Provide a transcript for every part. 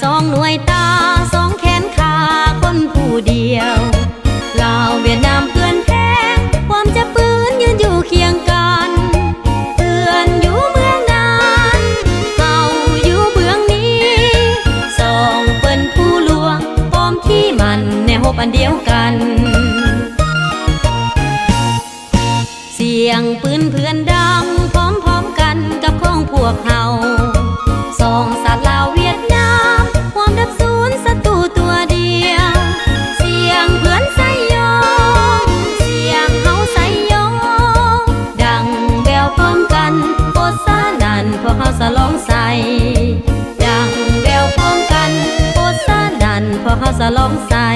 สองหน่วยตาสองแขนขาคนผู้เดียวลาวเวียดนามเพื่อนแพ้ความจะปืนยืนอยู่เคียงกันเพื่อนอยู่เมืองนั้นเฮาอยู่เมืองนี้สองเปิ้นผู้ลวงพร้อมที่มันแนวอันเดียวกันเสียงปืนเพื่อนดังพร้อมๆกันกับของพวกเฮาสองสัตว์ลาวเวียดนามความดับศูนย์ศัตรูตัวเดียวเสียงเพื่อนใส่ยองเสียงเฮาใส่ยองดังแววพร้อมกันโอซานันพวกเฮาสะลองใส่ดังแววพร้อมกันโอซานันพวกเฮาสะลองใส่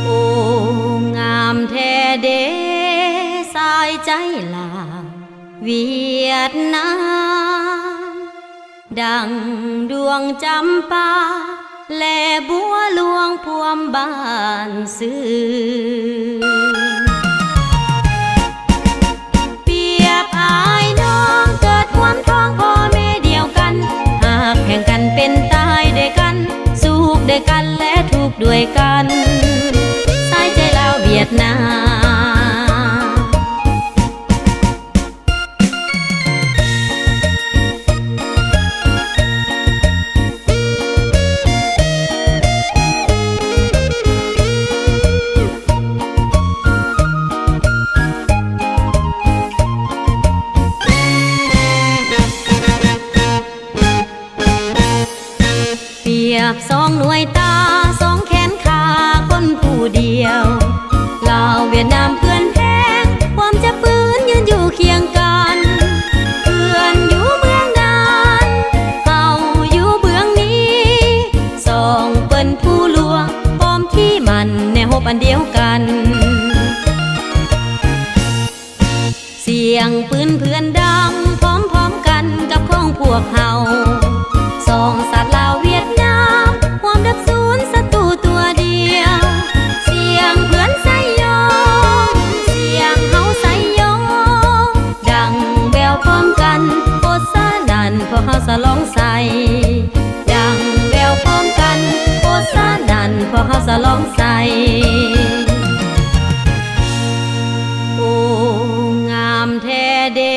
โอ้งามแท้เด้สายใจลาวเวียดนามดังดวงจำปาและบัวหลวงพวมบ้านซื่อเปรียบอายน้องเกิดความท้องพ่อแม่เดียวกันหากแข่งกันเป็นตายด้วยกันสุขด้วยกันและทุกข์ด้วยกันสายใจลาวเวียดนามเปรียบสองหน่วยตาสองแขนขาคนผู้เดียวลาวเวียดนามเพื่อนแพ้ความจะปืนยืนอยู่เคียงกันเพื่อนอยู่เมืองนั้นเฮาอยู่เมืองนี้สองเปิ้นผู้ลวงพร้อมที่มันแนวอันเดียวกันเสียงปืนเพื่อนดังพร้อมๆกันกับของพวกเฮาสองสัตว์ลาวเวียดนามความดับศูนย์ศัตรูตัวเดียวเสียงเพื่อนใส่ยองเสียงเฮาใส่ยองดังแววพร้อมกันโอซานันพวกเฮาสะลองใส่ดังแววพร้อมกันโอซานันพวกเฮาสะลองใส่โอ้งามแท้เด้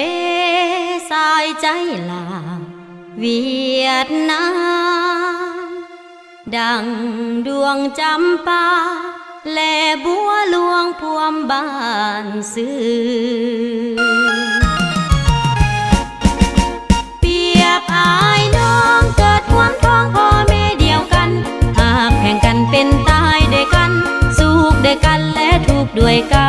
สายใจลาวเวียดนามดังดวงจำปาและบัวหลวงพวมบ้านซื่อเปรียบอายน้องเกิดความท้องพ่อแม่เดียวกันหากแข่งกันเป็นตายด้วยกันสุขด้วยกันและทุกข์ด้วยกัน